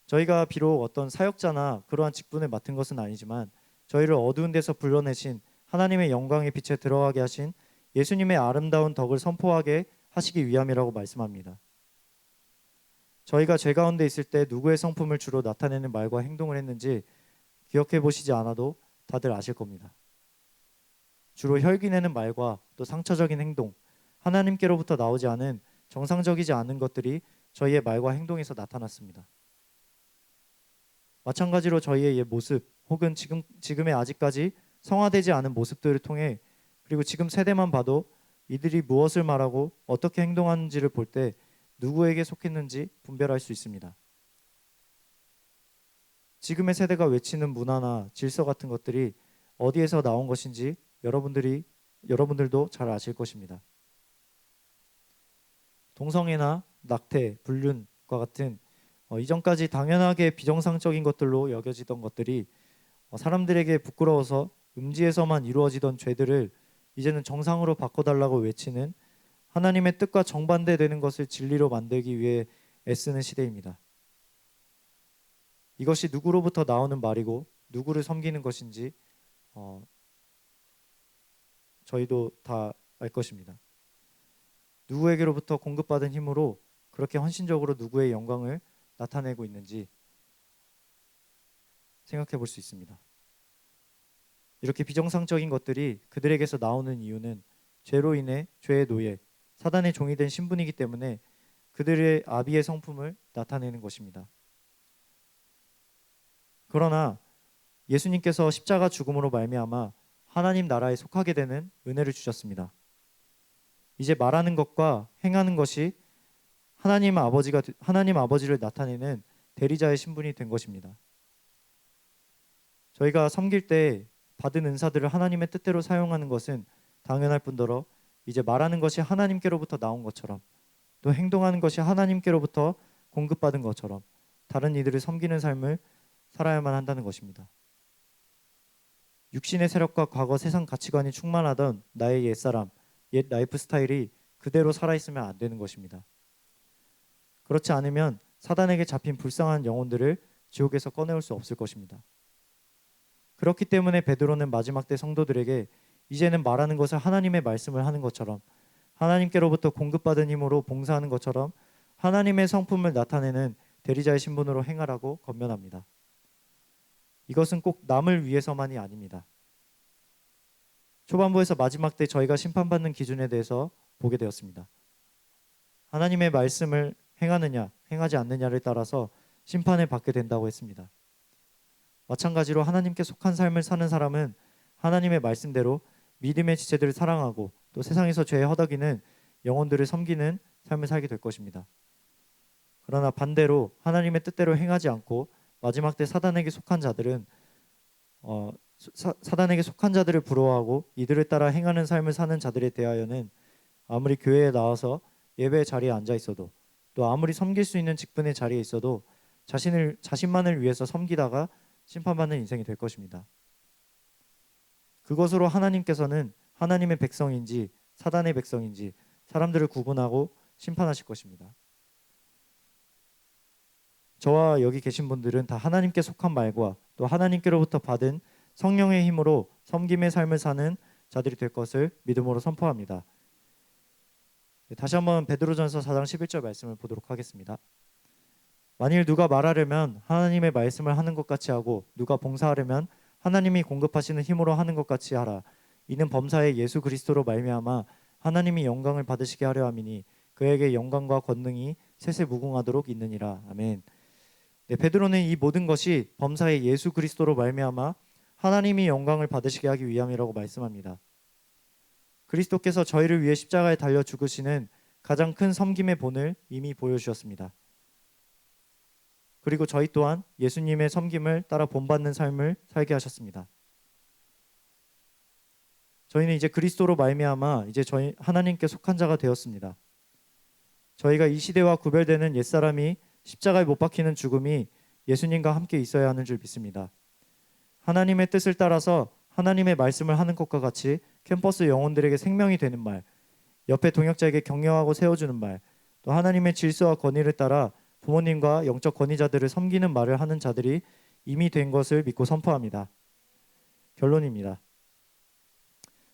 저희가 비록 어떤 사역자나 그러한 직분을 맡은 것은 아니지만 저희를 어두운 데서 불러내신 하나님의 영광의 빛에 들어가게 하신 예수님의 아름다운 덕을 선포하게 하시기 위함이라고 말씀합니다. 저희가 죄 가운데 있을 때 누구의 성품을 주로 나타내는 말과 행동을 했는지 기억해 보시지 않아도 다들 아실 겁니다. 주로 혈기내는 말과 또 상처적인 행동, 하나님께로부터 나오지 않은 정상적이지 않은 것들이 저희의 말과 행동에서 나타났습니다. 마찬가지로 저희의 옛 모습 혹은 지금의 아직까지 성화되지 않은 모습들을 통해 그리고 지금 세대만 봐도 이들이 무엇을 말하고 어떻게 행동하는지를 볼 때 누구에게 속했는지 분별할 수 있습니다. 지금의 세대가 외치는 문화나 질서 같은 것들이 어디에서 나온 것인지 여러분들도 잘 아실 것입니다. 동성애나 낙태, 불륜과 같은 이전까지 당연하게 비정상적인 것들로 여겨지던 것들이 사람들에게 부끄러워서 음지에서만 이루어지던 죄들을 이제는 정상으로 바꿔달라고 외치는 하나님의 뜻과 정반대되는 것을 진리로 만들기 위해 애쓰는 시대입니다. 이것이 누구로부터 나오는 말이고 누구를 섬기는 것인지 저희도 다 알 것입니다. 누구에게로부터 공급받은 힘으로 그렇게 헌신적으로 누구의 영광을 나타내고 있는지 생각해 볼 수 있습니다. 이렇게 비정상적인 것들이 그들에게서 나오는 이유는 죄로 인해 죄의 노예, 사단의 종이 된 신분이기 때문에 그들의 아비의 성품을 나타내는 것입니다. 그러나 예수님께서 십자가 죽음으로 말미암아 하나님 나라에 속하게 되는 은혜를 주셨습니다. 이제 말하는 것과 행하는 것이 하나님 아버지를 나타내는 대리자의 신분이 된 것입니다. 저희가 섬길 때 받은 은사들을 하나님의 뜻대로 사용하는 것은 당연할 뿐더러 이제 말하는 것이 하나님께로부터 나온 것처럼 또 행동하는 것이 하나님께로부터 공급받은 것처럼 다른 이들을 섬기는 삶을 살아야만 한다는 것입니다. 육신의 세력과 과거 세상 가치관이 충만하던 나의 옛사람, 옛 라이프 스타일이 그대로 살아있으면 안 되는 것입니다. 그렇지 않으면 사단에게 잡힌 불쌍한 영혼들을 지옥에서 꺼내올 수 없을 것입니다. 그렇기 때문에 베드로는 마지막 때 성도들에게 이제는 말하는 것을 하나님의 말씀을 하는 것처럼 하나님께로부터 공급받은 힘으로 봉사하는 것처럼 하나님의 성품을 나타내는 대리자의 신분으로 행하라고 권면합니다. 이것은 꼭 남을 위해서만이 아닙니다. 초반부에서 마지막 때 저희가 심판받는 기준에 대해서 보게 되었습니다. 하나님의 말씀을 행하느냐, 행하지 않느냐를 따라서 심판을 받게 된다고 했습니다. 마찬가지로 하나님께 속한 삶을 사는 사람은 하나님의 말씀대로 믿음의 지체들을 사랑하고 또 세상에서 죄에 허덕이는 영혼들을 섬기는 삶을 살게 될 것입니다. 그러나 반대로 하나님의 뜻대로 행하지 않고 마지막 때 사단에게 속한 자들은 사단에게 속한 자들을 부러워하고 이들을 따라 행하는 삶을 사는 자들에 대하여는 아무리 교회에 나와서 예배 자리에 앉아 있어도 또 아무리 섬길 수 있는 직분의 자리에 있어도 자신만을 위해서 섬기다가 심판받는 인생이 될 것입니다. 그것으로 하나님께서는 하나님의 백성인지 사단의 백성인지 사람들을 구분하고 심판하실 것입니다. 저와 여기 계신 분들은 다 하나님께 속한 말과 또 하나님께로부터 받은 성령의 힘으로 섬김의 삶을 사는 자들이 될 것을 믿음으로 선포합니다. 다시 한번 베드로전서 4장 11절 말씀을 보도록 하겠습니다. 만일 누가 말하려면 하나님의 말씀을 하는 것 같이 하고 누가 봉사하려면 하나님이 공급하시는 힘으로 하는 것 같이 하라. 이는 범사에 예수 그리스도로 말미암아 하나님이 영광을 받으시게 하려 함이니 그에게 영광과 권능이 세세 무궁하도록 있느니라. 아멘. 네, 베드로는 이 모든 것이 범사에 예수 그리스도로 말미암아 하나님이 영광을 받으시게 하기 위함이라고 말씀합니다. 그리스도께서 저희를 위해 십자가에 달려 죽으시는 가장 큰 섬김의 본을 이미 보여주셨습니다. 그리고 저희 또한 예수님의 섬김을 따라 본받는 삶을 살게 하셨습니다. 저희는 이제 그리스도로 말미암아 이제 저희 하나님께 속한 자가 되었습니다. 저희가 이 시대와 구별되는 옛사람이 십자가에 못 박히는 죽음이 예수님과 함께 있어야 하는 줄 믿습니다. 하나님의 뜻을 따라서 하나님의 말씀을 하는 것과 같이 캠퍼스 영혼들에게 생명이 되는 말, 옆에 동역자에게 격려하고 세워주는 말, 또 하나님의 질서와 권위를 따라 부모님과 영적 권위자들을 섬기는 말을 하는 자들이 이미 된 것을 믿고 선포합니다. 결론입니다.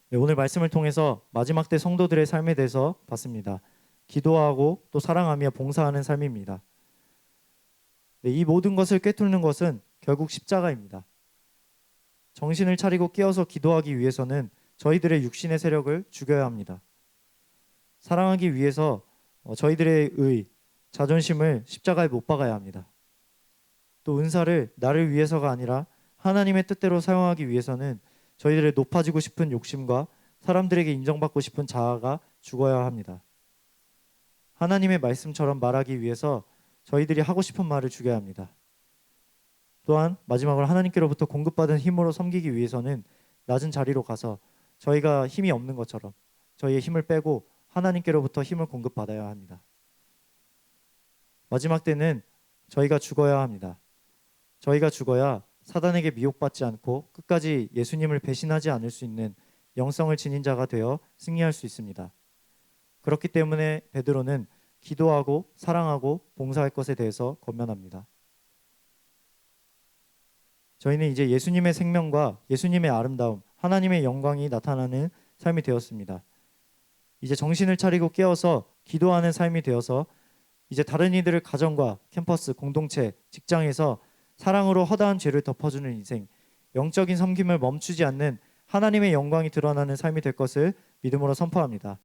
네, 오늘 말씀을 통해서 마지막 때 성도들의 삶에 대해서 봤습니다. 기도하고 또 사랑하며 봉사하는 삶입니다. 네, 이 모든 것을 꿰뚫는 것은 결국 십자가입니다. 정신을 차리고 깨어서 기도하기 위해서는 저희들의 육신의 세력을 죽여야 합니다. 사랑하기 위해서 저희들의 자존심을 십자가에 못 박아야 합니다. 또 은사를 나를 위해서가 아니라 하나님의 뜻대로 사용하기 위해서는 저희들의 높아지고 싶은 욕심과 사람들에게 인정받고 싶은 자아가 죽어야 합니다. 하나님의 말씀처럼 말하기 위해서 저희들이 하고 싶은 말을 죽여야 합니다. 또한 마지막으로 하나님께로부터 공급받은 힘으로 섬기기 위해서는 낮은 자리로 가서 저희가 힘이 없는 것처럼 저희의 힘을 빼고 하나님께로부터 힘을 공급받아야 합니다. 마지막 때는 저희가 죽어야 합니다. 저희가 죽어야 사단에게 미혹받지 않고 끝까지 예수님을 배신하지 않을 수 있는 영성을 지닌 자가 되어 승리할 수 있습니다. 그렇기 때문에 베드로는 기도하고 사랑하고 봉사할 것에 대해서 권면합니다. 저희는 이제 예수님의 생명과 예수님의 아름다움, 하나님의 영광이 나타나는 삶이 되었습니다. 이제 정신을 차리고 깨어서 기도하는 삶이 되어서 이제 다른 이들을 가정과 캠퍼스, 공동체, 직장에서 사랑으로 허다한 죄를 덮어주는 인생, 영적인 섬김을 멈추지 않는 하나님의 영광이 드러나는 삶이 될 것을 믿음으로 선포합니다.